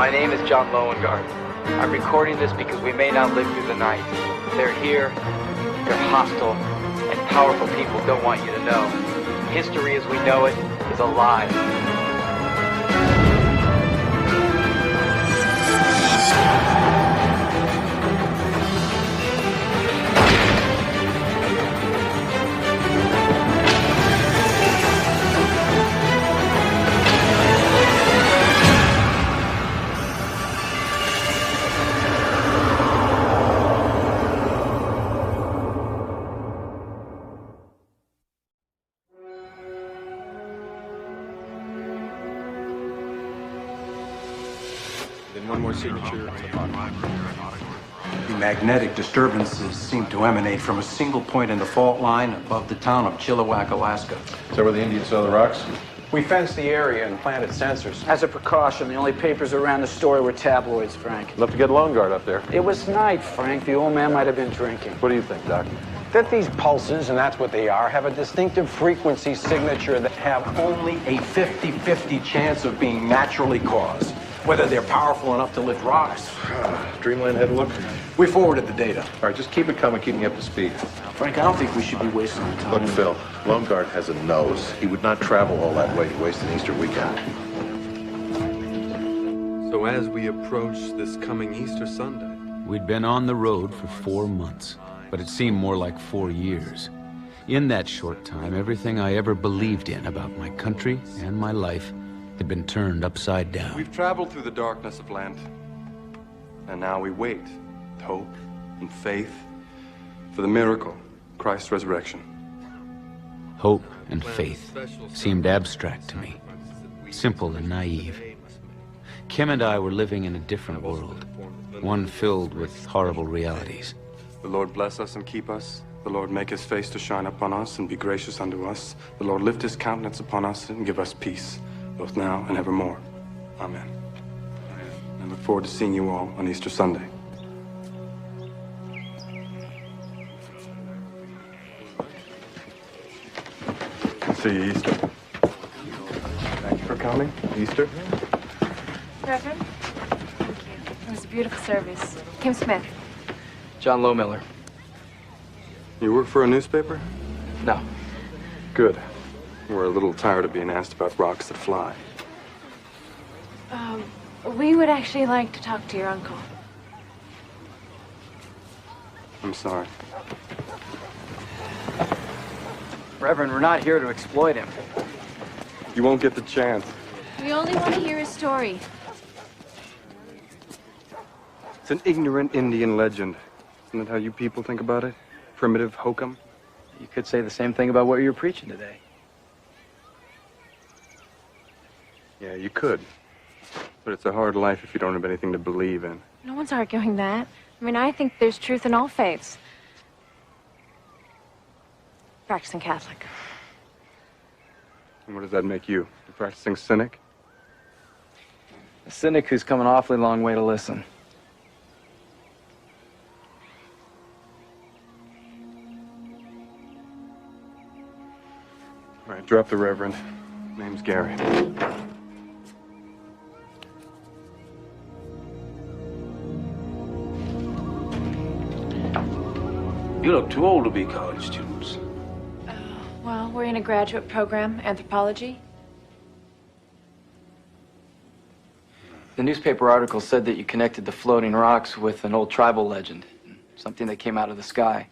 My name is John Lowengarten. I'm recording this because we may not live through the night. They're here, they're hostile, and powerful people don't want you to know. History as we know it is a lie. Then one more signature. The magnetic disturbances seem to emanate from a single point in the fault line above the town of Chilliwack, Alaska. Is that where the Indians saw the rocks? We fenced the area and planted sensors. As a precaution, the only papers around the story were tabloids, Frank. Love to get Lowengarten up there. It was night, Frank. The old man might have been drinking. What do you think, Doc? That these pulses, and that's what they are, have a distinctive frequency signature that have only a 50-50 chance of being naturally caused. Whether they're powerful enough to lift rocks. Dreamland had a look. We forwarded the data. All right, just keep it coming, keep me up to speed. Frank, I don't think we should be wasting our time. Look, Phil, Lowengarten has a nose. He would not travel all that way to waste an Easter weekend. So as we approach this coming Easter Sunday... We'd been on the road for 4 months, but it seemed more like 4 years. In that short time, everything I ever believed in about my country and my life had been turned upside down. We've traveled through the darkness of Lent, and now we wait with hope and faith for the miracle, Christ's resurrection. Hope and faith seemed abstract to me. simple and naive. Kim and I were living in a different world, one filled with horrible realities. The Lord bless us and keep us. The Lord make his face to shine upon us and be gracious unto us. The Lord lift his countenance upon us and give us peace, both now and evermore. Amen. I look forward to seeing you all on Easter Sunday. See you Easter. Thank you for coming. Easter. Reverend? Thank you. It was a beautiful service. Kim Smith. John Lowmiller. You work for a newspaper? No. Good. We're a little tired of being asked about rocks that fly. We would actually like to talk to your uncle. I'm sorry. Reverend, we're not here to exploit him. You won't get the chance. We only want to hear his story. It's an ignorant Indian legend. Isn't that how you people think about it? Primitive hokum? You could say the same thing about what you're preaching today. Yeah, you could. But it's a hard life if you don't have anything to believe in. No one's arguing that. I mean, I think there's truth in all faiths. Practicing Catholic. And what does that make you? A practicing cynic? A cynic who's come an awfully long way to listen. All right, drop the Reverend. Name's Gary. You look too old to be college students. Well, we're in a graduate program, anthropology. The newspaper article said that you connected the floating rocks with an old tribal legend. Something that came out of the sky.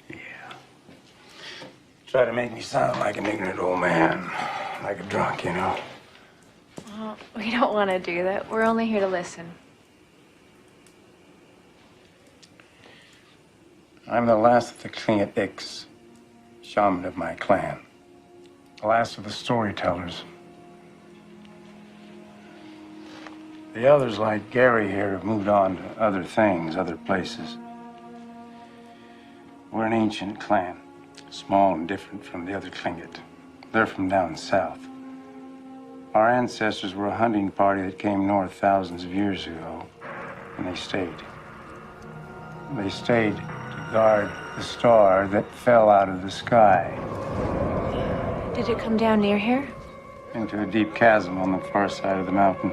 Yeah. Try to make me sound like an ignorant old man. Like a drunk, you know. Well, we don't want to do that. We're only here to listen. I'm the last of the Tlingit Ix, shaman of my clan. The last of the storytellers. The others, like Gary here, have moved on to other things, other places. We're an ancient clan, small and different from the other Tlingit. They're from down south. Our ancestors were a hunting party that came north thousands of years ago, and they stayed. They stayed to guard the star that fell out of the sky Did it come down near here? into a deep chasm on the far side of the mountain.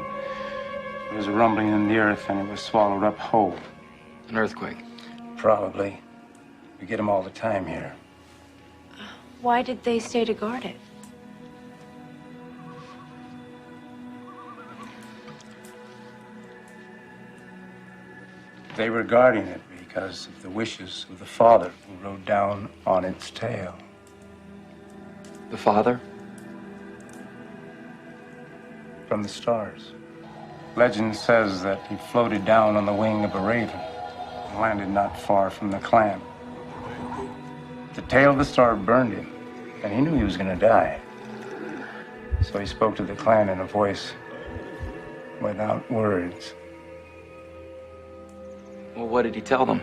There was a rumbling in the earth, and it was swallowed up whole. An earthquake. Probably. We get them all the time here. Why did they stay to guard it? They were guarding it because of the wishes of the father who rode down on its tail. The father? From the stars. Legend says that he floated down on the wing of a raven and landed not far from the clan. The tail of the star burned him, and he knew he was going to die. So he spoke to the clan in a voice without words. Well, what did he tell them?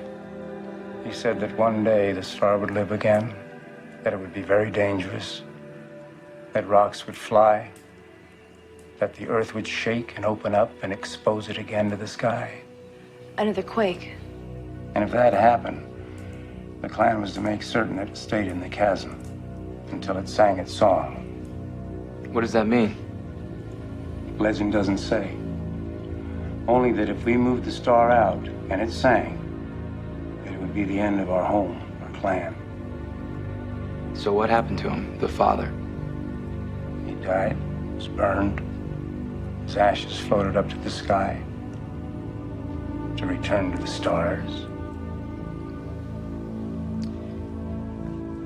He said that one day the star would live again, that it would be very dangerous, that rocks would fly, that the earth would shake and open up and expose it again to the sky. Another quake. And if that happened, the clan was to make certain that it stayed in the chasm until it sang its song. What does that mean? Legend doesn't say. Only that if we moved the star out and it sang, that it would be the end of our home, our clan. So what happened to him, the father? He died, was burned. His ashes floated up to the sky to return to the stars.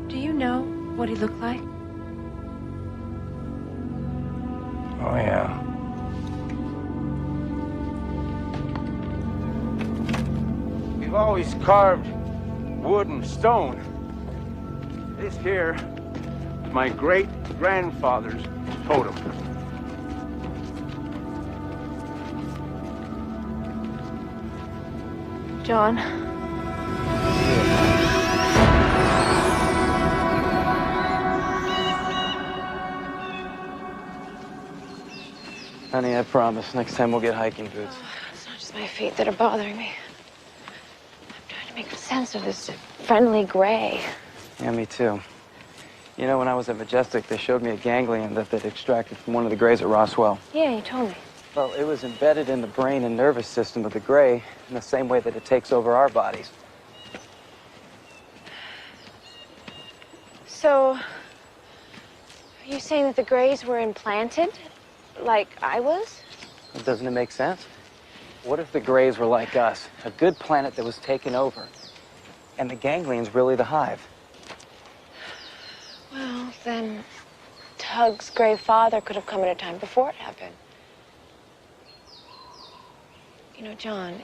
Do you know what he looked like? Oh, yeah. We've always carved wood and stone. This here, my great-grandfather's totem. John. Honey, I promise. Next time we'll get hiking boots. It's not just my feet that are bothering me. I'm trying to make sense of this friendly gray. Yeah, me too. You know, when I was at Majestic, they showed me a ganglion that they'd extracted from one of the grays at Roswell. Yeah, you told me. Well, it was embedded in the brain and nervous system of the gray in the same way that it takes over our bodies. So, are you saying that the grays were implanted? Like I was? Doesn't it make sense? What if the grays were like us, a good planet that was taken over, and the ganglion's really the hive? Well, then Tug's gray father could have come at a time before it happened. You know, John,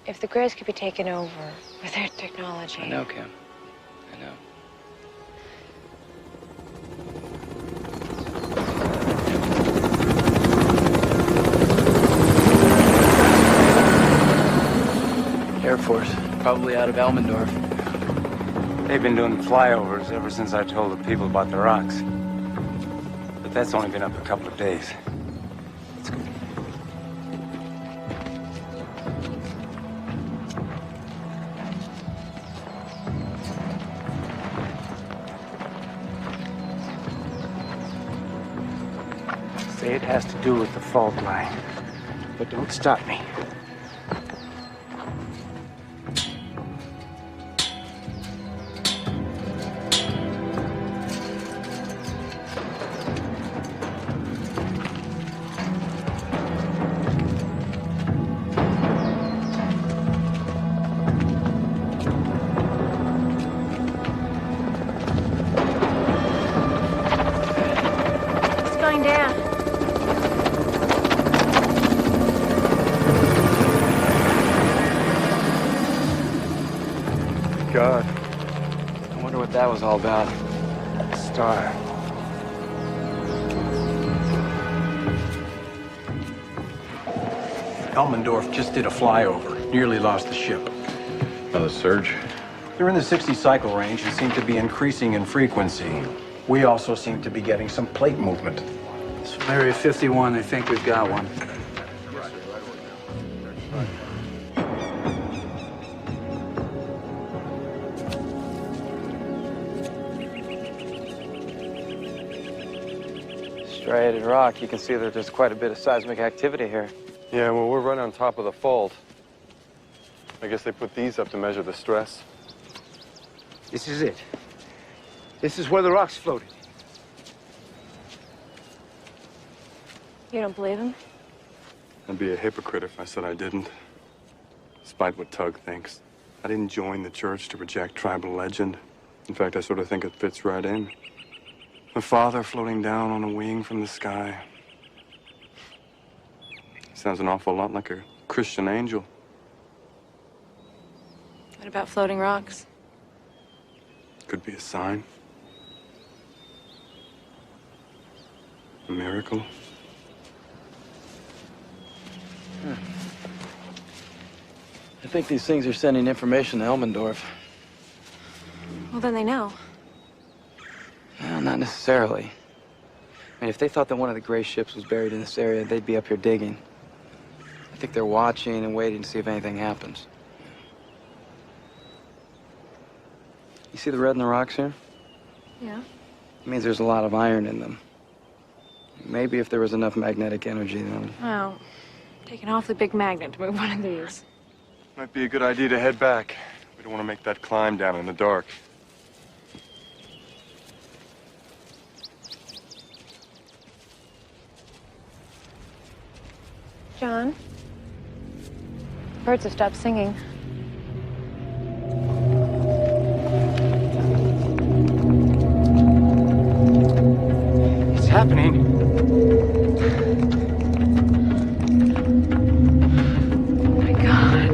if the grays could be taken over with their technology... I know, Kim. I know. Air Force, probably out of Elmendorf. They've been doing flyovers ever since I told the people about the rocks. But that's only been up a couple of days. Let's go. Say it has to do with the fault line, but don't stop me. It's going down. God. I wonder what that was all about. Star. Elmendorf just did a flyover, nearly lost the ship. Another surge? They're in the 60 cycle range and seem to be increasing in frequency. We also seem to be getting some plate movement. It's from Area 51. I think we've got one. Striated rock, you can see that there's quite a bit of seismic activity here. Yeah, well, we're right on top of the fault. I guess they put these up to measure the stress. This is it. This is where the rocks floated. You don't believe him? I'd be a hypocrite if I said I didn't. Despite what Tug thinks. I didn't join the church to reject tribal legend. In fact, I sort of think it fits right in. The father floating down on a wing from the sky. Sounds an awful lot like a Christian angel. What about floating rocks? Could be a sign. A miracle. I think these things are sending information to Elmendorf. Well, then they know. Well, not necessarily. I mean, if they thought that one of the gray ships was buried in this area, they'd be up here digging. I think they're watching and waiting to see if anything happens. You see the red in the rocks here? Yeah. It means there's a lot of iron in them. Maybe if there was enough magnetic energy, then... Wow. Take an awfully big magnet to move one of these. Might be a good idea to head back. We don't want to make that climb down in the dark. John? Birds have stopped singing. It's happening. Oh my God.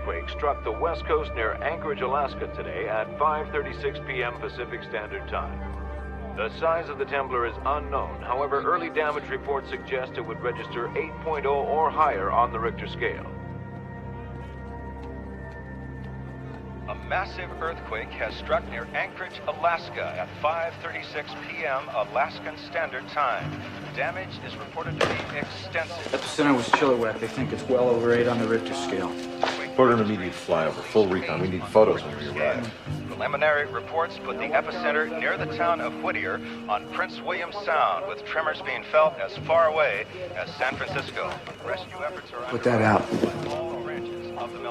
earthquake struck the west coast near Anchorage, Alaska today at 5:36 p.m. Pacific Standard Time. The size of the temblor is unknown. However, early damage reports suggest it would register 8.0 or higher on the Richter scale. A massive earthquake has struck near Anchorage, Alaska at 5:36 p.m. Alaskan Standard Time. Damage is reported to be extensive. Epicenter was Chilliwack. They think it's well over 8 on the Richter scale. Order an immediate flyover. Full recon. We need photos when we arrive. Preliminary reports put the epicenter near the town of Whittier on Prince William Sound, with tremors being felt as far away as San Francisco. Rescue efforts are Put that out.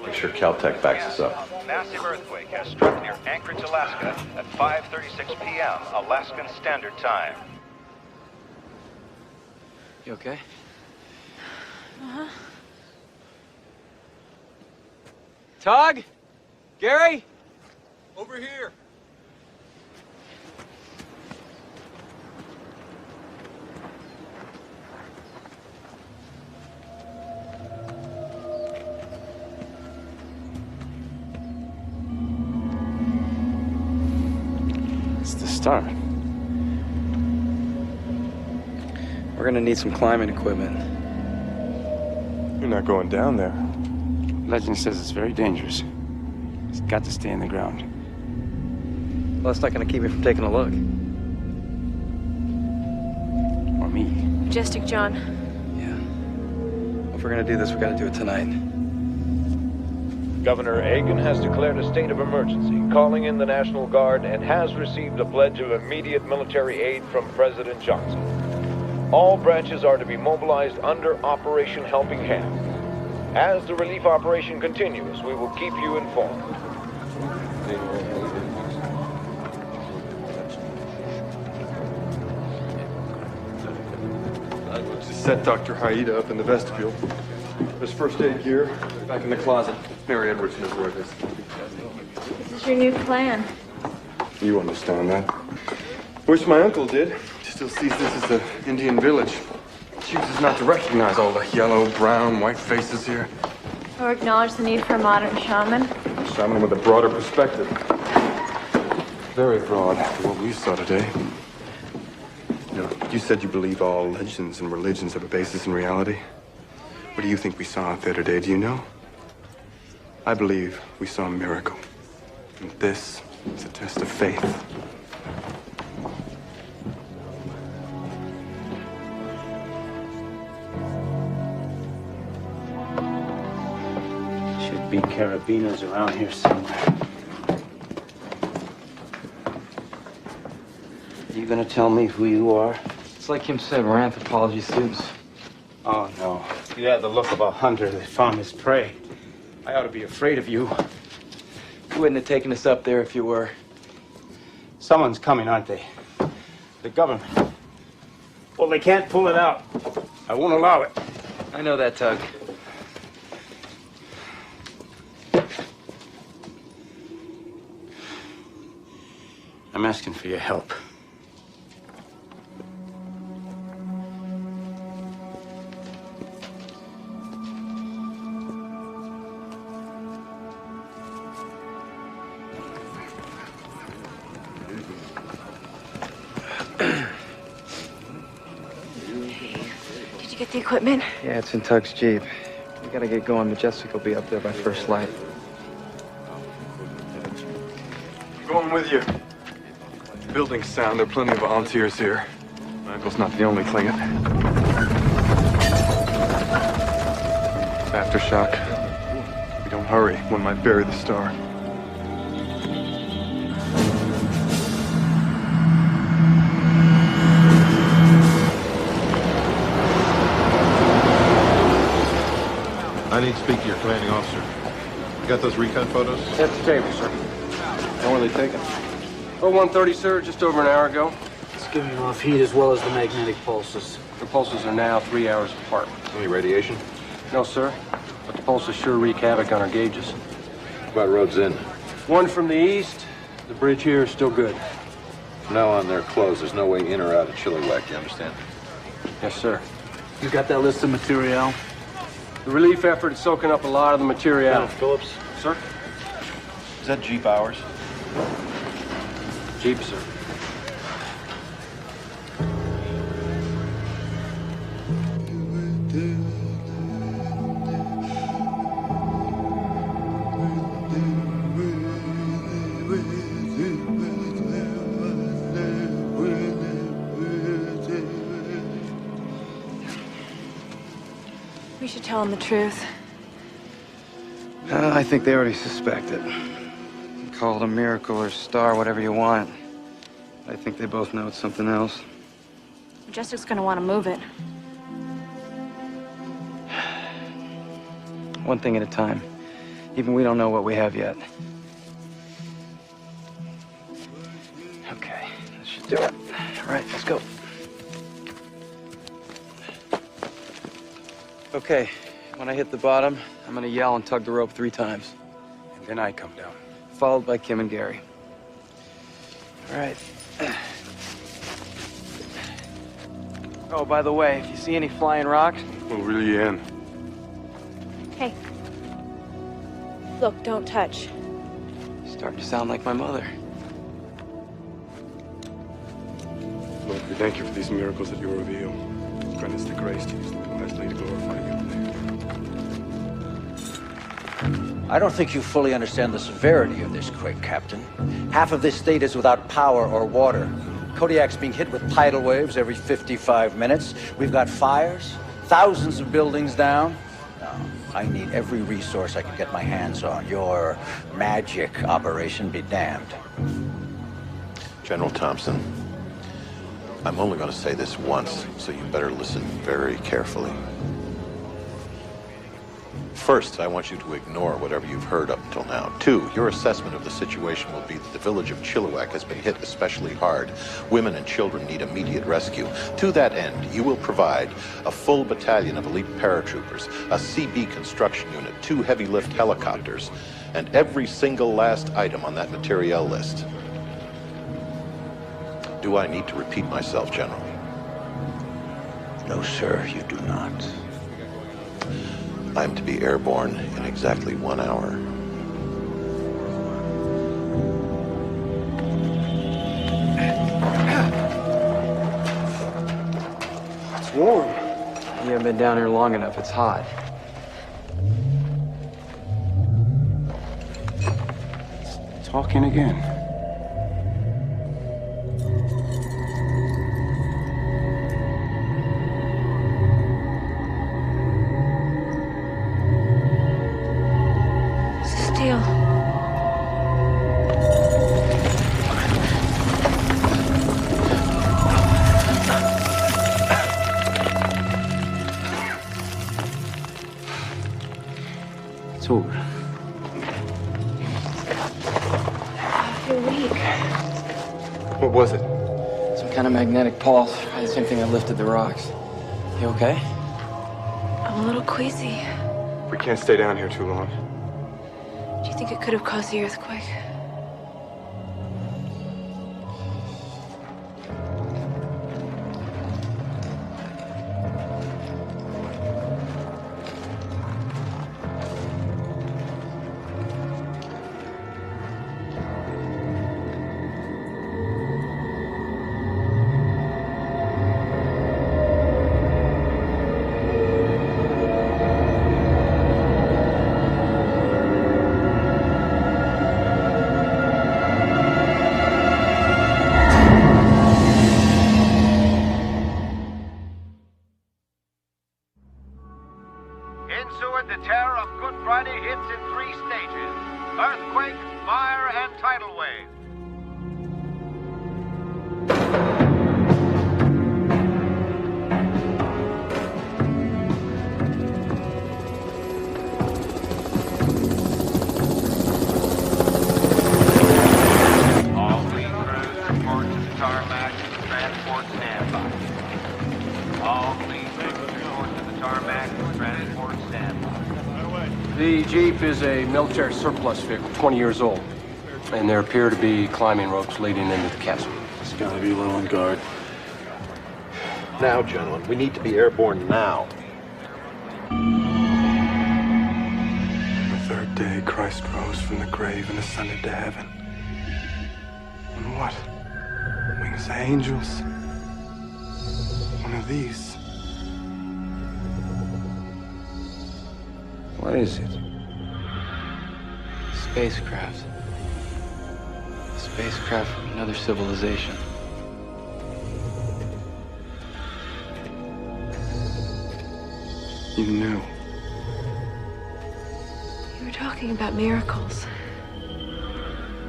Make sure Caltech backs us up. Massive earthquake has struck near Anchorage, Alaska at 5:36 p.m. Alaskan Standard Time. You okay? Uh-huh. Tug? Gary? Over here. It's the start. We're gonna need some climbing equipment. You're not going down there. Legend says it's very dangerous. It's got to stay in the ground. Well, that's not gonna keep me from taking a look. Or me. Majestic John. If we're gonna do this, we gotta do it tonight. Governor Agan has declared a state of emergency, calling in the National Guard, and has received a pledge of immediate military aid from President Johnson. All branches are to be mobilized under Operation Helping Hand. As the relief operation continues, we will keep you informed. Just set Dr. Haida up in the vestibule. There's first aid gear back in the closet. Mary Edwards knows where it is. This is your new plan. You understand that. Wish my uncle did. He still sees this as an Indian village. Chooses not to recognize all the yellow, brown, white faces here. Or acknowledge the need for a modern shaman. Shaman with a broader perspective. Very broad after what we saw today. You know, you said you believe all legends and religions have a basis in reality. What do you think we saw out there today? Do you know? I believe we saw a miracle. And this is a test of faith. Should be carabinas around here somewhere. Are you gonna tell me who you are? It's like Kim said, we're anthropology students. Oh, no. You have the look of a hunter that found his prey. I ought to be afraid of you. You wouldn't have taken us up there if you were. Someone's coming, aren't they? The government. Well, they can't pull it out. I won't allow it. I know that, Tug. I'm asking for your help. Did you get the equipment? Yeah, it's in Tug's Jeep. We gotta get going. Majestic will be up there by first light. I'm going with you. Buildings sound. There are plenty of volunteers here. My uncle's not the only Klingon. Aftershock. If we don't hurry, one might bury the star. I need to speak to your commanding officer. You got those recon photos? At the table, sir. How were they taken? Oh, 1:30, sir, just over an hour ago. It's giving off heat as well as the magnetic pulses. The pulses are now 3 hours apart. Any radiation? No, sir. But the pulses sure wreak havoc on our gauges. What about roads in? One from the east. The bridge here is still good. From now on, they're closed. There's no way in or out of Chilliwack, you understand? Yes, sir. You got that list of material? The relief effort is soaking up a lot of the material. Phillips? Sir? Is that Jeep ours? Jeep, sir. We should tell him the truth. I think they already suspect it. Call it a miracle or star, whatever you want. I think they both know it's something else. Majestic's gonna want to move it. One thing at a time. Even we don't know what we have yet. Okay, that should do it. All right, let's go. Okay, when I hit the bottom, I'm gonna yell and tug the rope 3 times. And then I come down. Followed by Kim and Gary. All right. Oh, by the way, if you see any flying rocks... We'll reel you in. Hey. Look, don't touch. Starting to sound like my mother. Lord, we thank you for these miracles that you reveal. Grant us the grace to use them wisely to glorify you. I don't think you fully understand the severity of this quake, Captain. Half of this state is without power or water. Kodiak's being hit with tidal waves every 55 minutes. We've got fires, thousands of buildings down. No, I need every resource I can get my hands on. Your magic operation be damned. General Thompson, I'm only going to say this once, so you better listen very carefully. First, I want you to ignore whatever you've heard up until now. 2, your assessment of the situation will be that the village of Chilliwack has been hit especially hard. Women and children need immediate rescue. To that end, you will provide a full battalion of elite paratroopers, a CB construction unit, 2 heavy lift helicopters, and every single last item on that materiel list. Do I need to repeat myself, General? No, sir, you do not. I'm to be airborne in exactly 1 hour. It's warm. You haven't been down here long enough. It's hot. Talking again. Steel. It's over. You're weak. What was it? Some kind of magnetic pulse. The same thing that lifted the rocks. You okay? I'm a little queasy. We can't stay down here too long. Do you think it could have caused the earthquake? Ensued, the terror of Good Friday hits in 3 stages: earthquake, fire, and tidal wave. All fleet crews report to the tarmac and transport standby. All fleet crews report to the tarmac and transport standby. The Jeep is a military surplus vehicle, 20 years old. And there appear to be climbing ropes leading into the castle. It's gotta be low on guard. Now, gentlemen, we need to be airborne now. The third day, Christ Christ rose from the grave and ascended to heaven. On what? Wings of angels? One of these? What is it? Spacecraft. A spacecraft from another civilization. You knew. You were talking about miracles.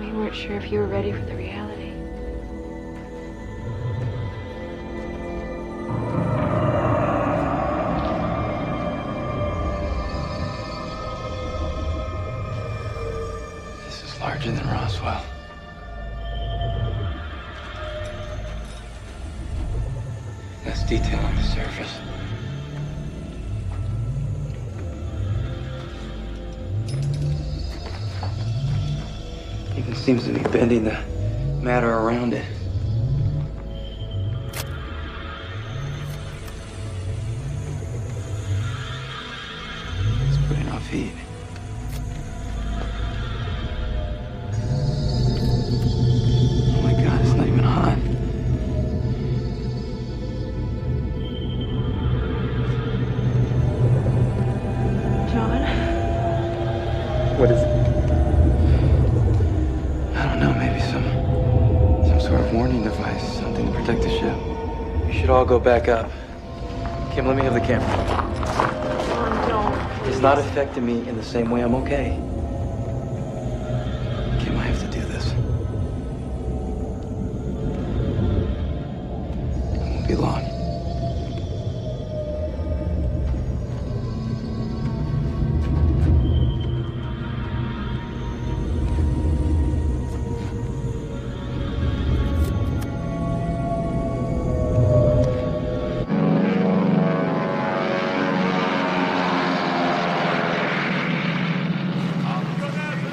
We weren't sure if you were ready for the reality. This is larger than Roswell. Less detail on the surface. Even seems to be bending the matter around it. It's putting off heat. Oh my God, it's not even hot. John? What is it? I don't know, maybe some sort of warning device, something to protect the ship. We should all go back up. Kim, let me have the camera. John, no. It's not affecting me in the same way. I'm okay. Kim, I have to do this. It won't be long.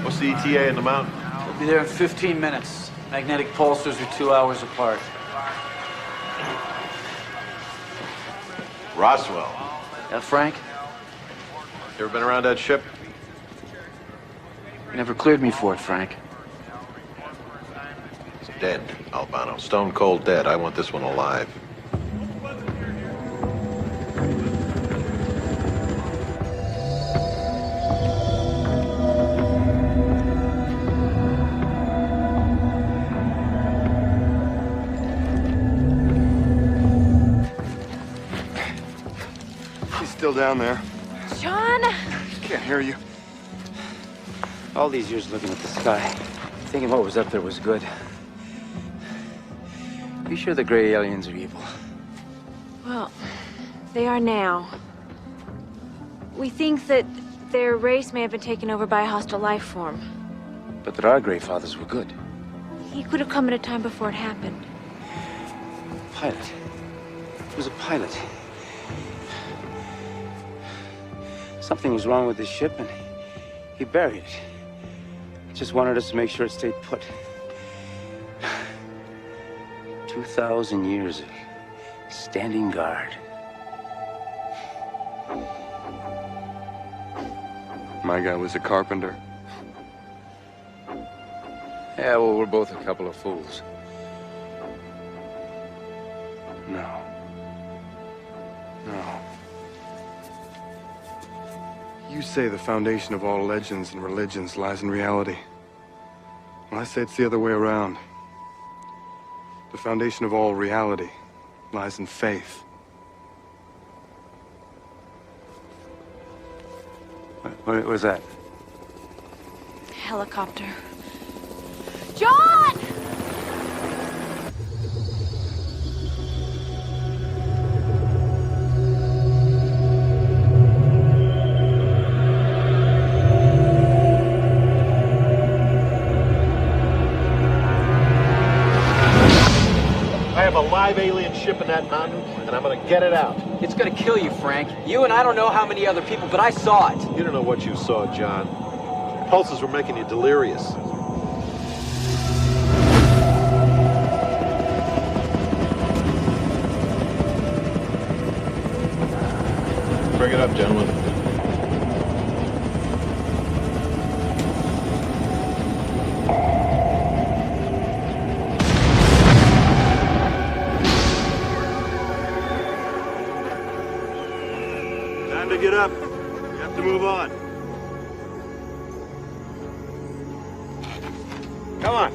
What's the ETA in the mountain? We'll be there in 15 minutes. Magnetic pulsars are 2 hours apart. Roswell. Frank? You ever been around that ship? You never cleared me for it, Frank. He's dead, Albano. Stone cold dead. I want this one alive. He's still down there. John? Can't hear you. All these years looking at the sky, thinking what was up there was good. You sure the gray aliens are evil? Well, they are now. We think that their race may have been taken over by a hostile life form. But that our grandfathers were good. He could have come at a time before it happened. Pilot. He was a pilot. Something was wrong with his ship, and he buried it. He just wanted us to make sure it stayed put. 2,000 years of standing guard. My guy was a carpenter. Yeah, well, we're both a couple of fools. No. No. You say the foundation of all legends and religions lies in reality. Well, I say it's the other way around. The foundation of all reality lies in faith. What was that? Helicopter. John! I have a live alien ship in that mountain, and I'm gonna get it out. It's gonna kill you, Frank. You and I don't know how many other people, but I saw it. You don't know what you saw, John. Pulses were making you delirious. Bring it up, gentlemen. Come on.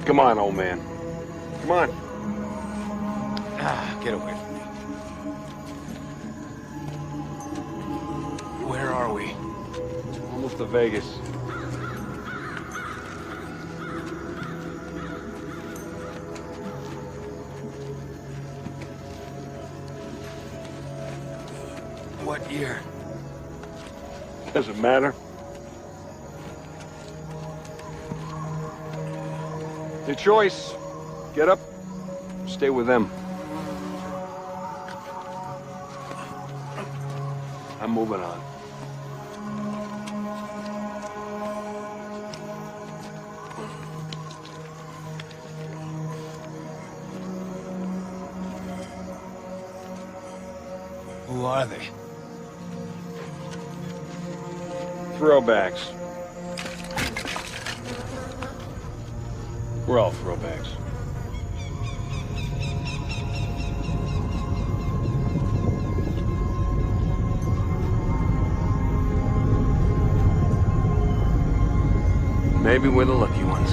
Come on, old man. Come on. Get away from me. Where are we? Almost to Vegas. What year? Doesn't matter. Your choice. Get up, stay with them. I'm moving on. Who are they? Throwbacks. We're all throwbacks. Maybe we're the lucky ones.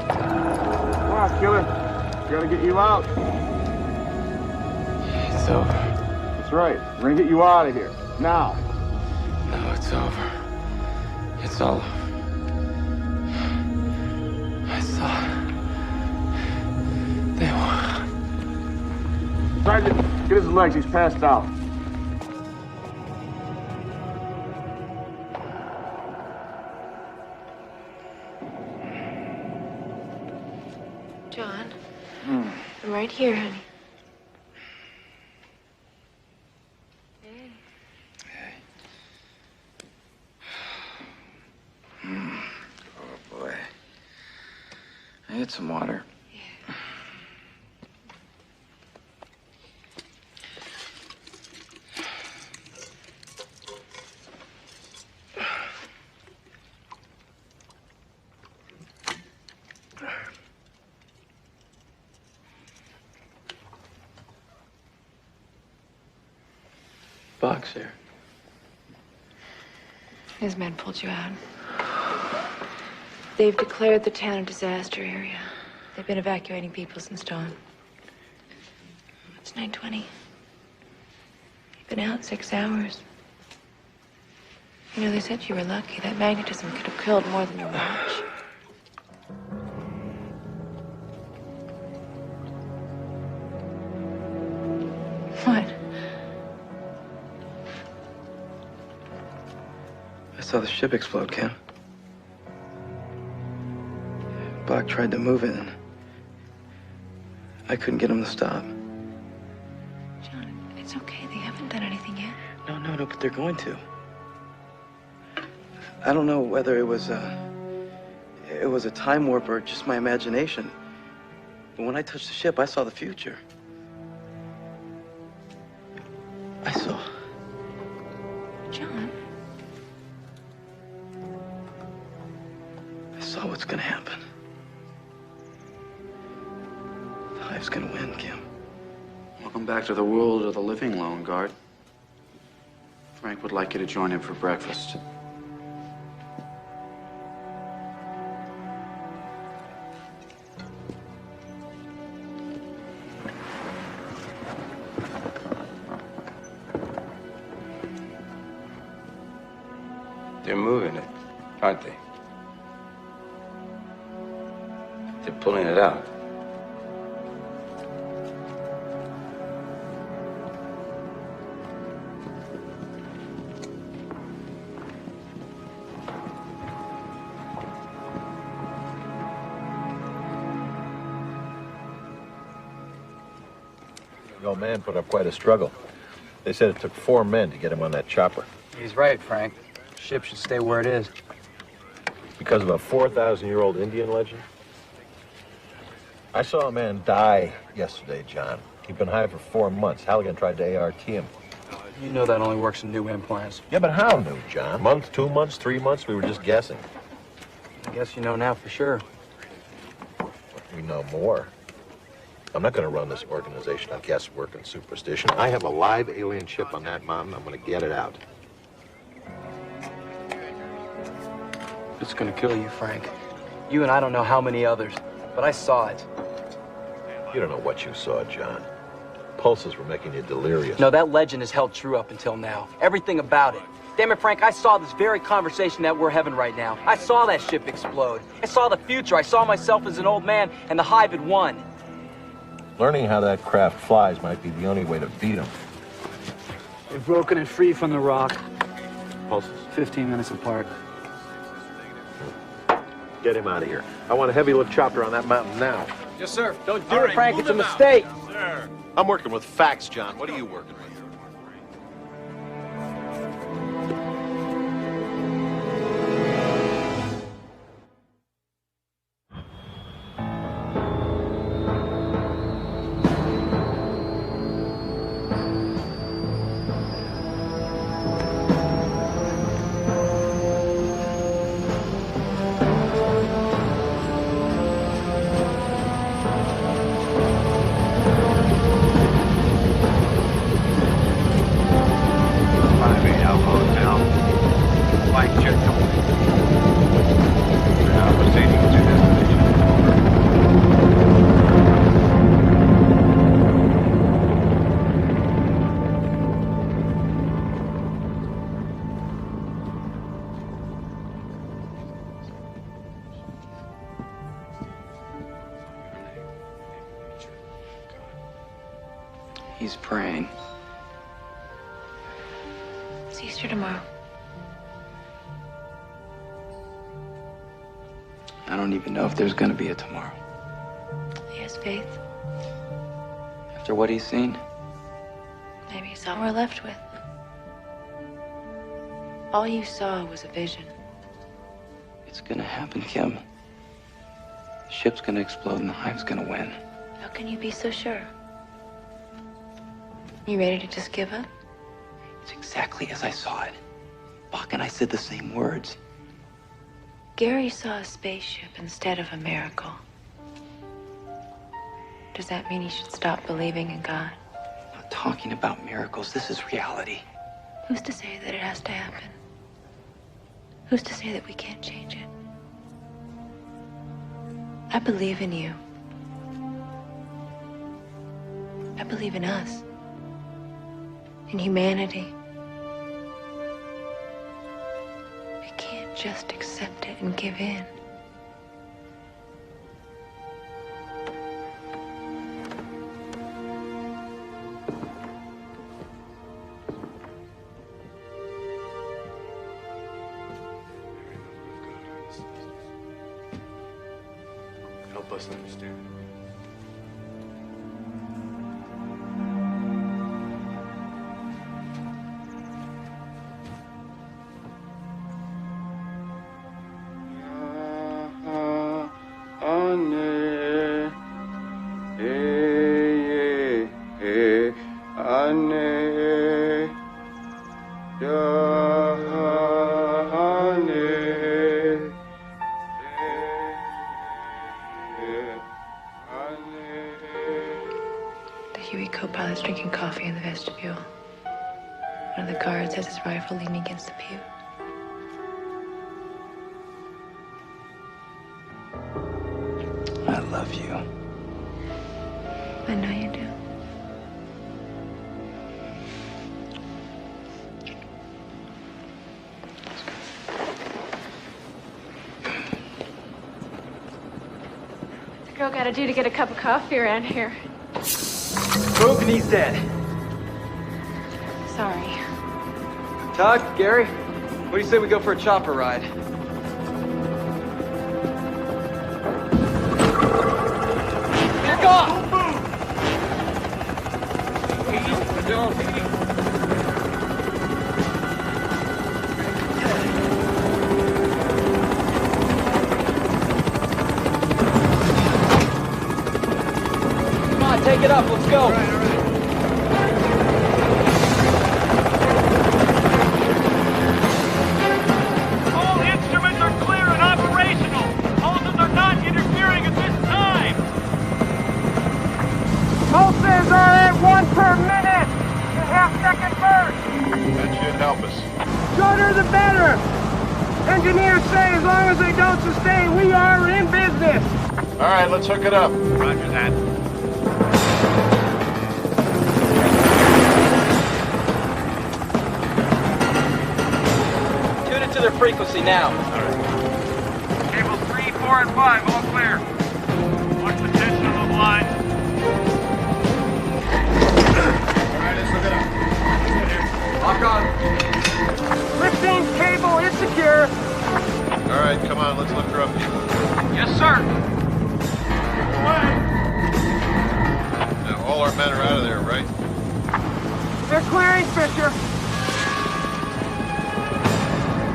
Come on, killer. Gotta get you out. It's over. That's right. We're gonna get you out of here. Now. No, it's over. It's all. I saw. They were. Sergeant, get his legs. He's passed out. John, I'm right here, honey. Oh, boy. I need some water. Boxer. His men pulled you out. They've declared the town a disaster area. They've been evacuating people since dawn. It's 9:20. You've been out 6 hours. You know, they said you were lucky. That magnetism could have killed more than your watch. What? I saw the ship explode, Kim. Bach tried to move it, and I couldn't get him to stop. John, it's okay. They haven't done anything yet. No, but they're going to. I don't know whether it was a time warp or just my imagination. But when I touched the ship, I saw the future. I saw. John. I saw what's gonna happen. The Hive's gonna win, Kim. Welcome back to the world of the living, Lone Guard. Frank would like you to join him for breakfast. They're moving it, aren't they? They're pulling it out. The old man put up quite a struggle. They said it took 4 men to get him on that chopper. He's right, Frank. The ship should stay where it is. Because of a 4,000-year-old Indian legend? I saw a man die yesterday, John. He'd been high for 4 months. Halligan tried to ART him. You know that only works in new implants. Yeah, but how new, John? Month, 2 months, 3 months? We were just guessing. I guess you know now for sure. We know more. I'm not going to run this organization on guesswork and superstition. I have a live alien ship on that mountain. I'm going to get it out. It's gonna kill you, Frank. You and I don't know how many others, but I saw it. You don't know what you saw, John. Pulses were making you delirious. No, that legend has held true up until now. Everything about it. Damn it, Frank, I saw this very conversation that we're having right now. I saw that ship explode. I saw the future. I saw myself as an old man, and the Hive had won. Learning how that craft flies might be the only way to beat them. They've broken it free from the rock. Pulses? 15 minutes apart. Get him out of here. I want a heavy lift chopper on that mountain now. Yes, sir. Don't do it, Frank. It's a mistake. Sir. I'm working with facts, John. What are you working with? He's praying. It's Easter tomorrow. I don't even know if there's gonna be a tomorrow. He has faith. After what he's seen, Maybe it's all we're left with. All you saw was a vision. it's gonna happen, Kim. The ship's gonna explode and the Hive's gonna win. How can you be so sure? You ready to just give up? It's exactly as I saw it. Bach and I said the same words. Gary saw a spaceship instead of a miracle. Does that mean he should stop believing in God? I'm not talking about miracles. This is reality. Who's to say that it has to happen? Who's to say that we can't change it? I believe in you. I believe in us. In humanity. We can't just accept it and give in. Help us understand. The Huey co-pilot's drinking coffee in the vestibule. One of the guards has his rifle leaning against the pew. I love you. I know you do. What's a girl gotta do to get a cup of coffee around here? Move and he's dead. Sorry. Todd, Gary, what do you say we go for a chopper ride? Back off! Come on, take it up, let's go. All instruments are clear and operational. sooner the better. Engineers say as long as they don't sustain, we are in business. All right, let's hook it up. Roger that. Tune into their frequency now. Cables 3, 4, and 5, all clear. Watch the tension on those lines. All right, let's hook it up. Lock on. 15's cable is secure. All right, come on, let's lift her up. Yes, sir. Now, all our men are out of there, right? They're clearing Fisher.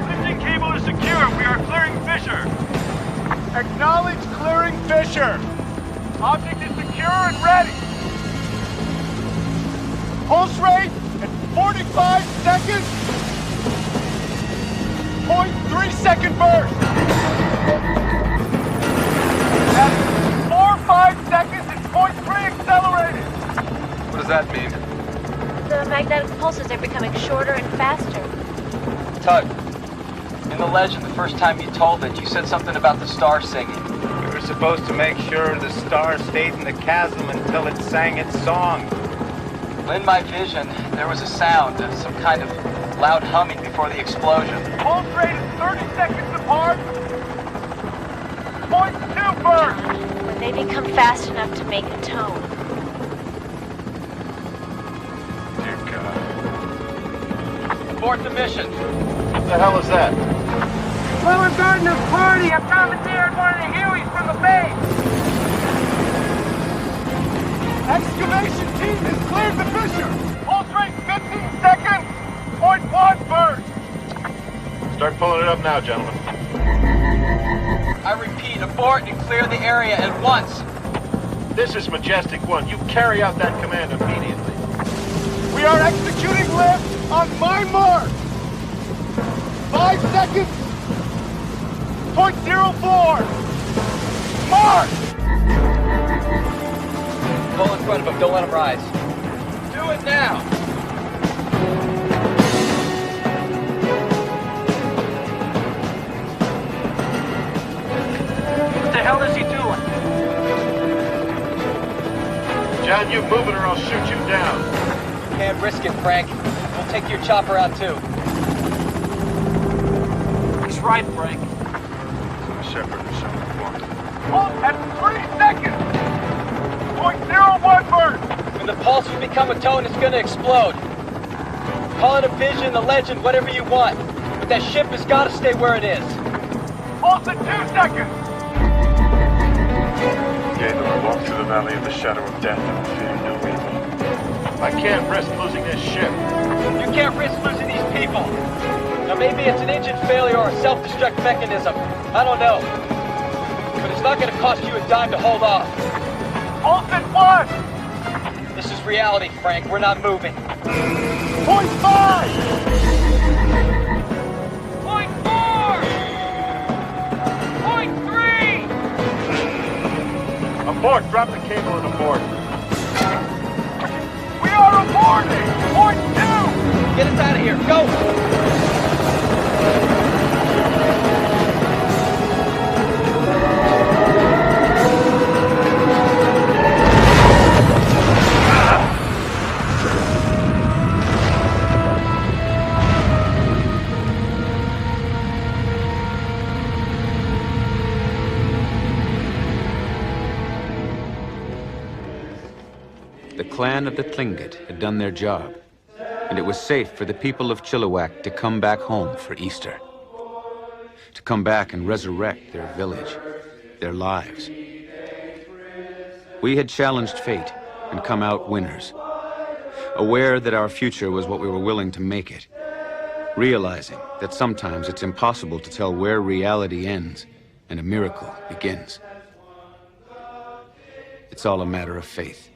Lifting cable is secure. We are clearing Fisher. Acknowledge clearing Fisher. Object is secure and ready. Pulse rate at 45 seconds. 0.3 second burst. At 4-5 seconds, it's 0.3 accelerated. What does that mean? The magnetic pulses are becoming shorter and faster. Tug, in the legend, the first time you told it, you said something about the star singing. We were supposed to make sure the star stayed in the chasm until it sang its song. In my vision, there was a sound, some kind of loud humming before the explosion. Pulse rate is 30 seconds apart. 0.2 burst. When they become fast enough to make a tone. Dear God. Abort the mission. What the hell is that? Lower Gardener's party. I've commandeered one of the Hueys from the base. Excavation team has cleared the Fisher. Pulse rate 15 seconds. 0.1 burst. Start pulling it up now, gentlemen. I repeat, abort and clear the area at once. This is Majestic 1. You carry out that command immediately. We are executing lift on my mark. 5 seconds. 0.04. Mark. Pull in front of him, don't let him rise. Do it now. What the hell is he doing? John, you move it or I'll shoot you down. Can't risk it, Frank. We'll take your chopper out too. He's right, Frank. Shepard was shot before. Pulse at 3 seconds. 0.01 burst. When the pulse will become a tone, it's gonna explode. Call it a vision, a legend, whatever you want. But that ship has gotta stay where it is. Pulse at 2 seconds. Gator, I walk through the valley of the shadow of death and fear no evil. I can't risk losing this ship. You can't risk losing these people. Now maybe it's an engine failure or a self-destruct mechanism. I don't know. But it's not gonna cost you a dime to hold off. Pulse at 1. This is reality, Frank. We're not moving. 0.5. 0.4. 0.3. Abort! Drop the cable and abort. We are aborting. 0.2. Get us out of here. Go! The clan of the Tlingit had done their job, and it was safe for the people of Chilliwack to come back home for Easter. To come back and resurrect their village, their lives. We had challenged fate and come out winners, aware that our future was what we were willing to make it, realizing that sometimes it's impossible to tell where reality ends and a miracle begins. It's all a matter of faith.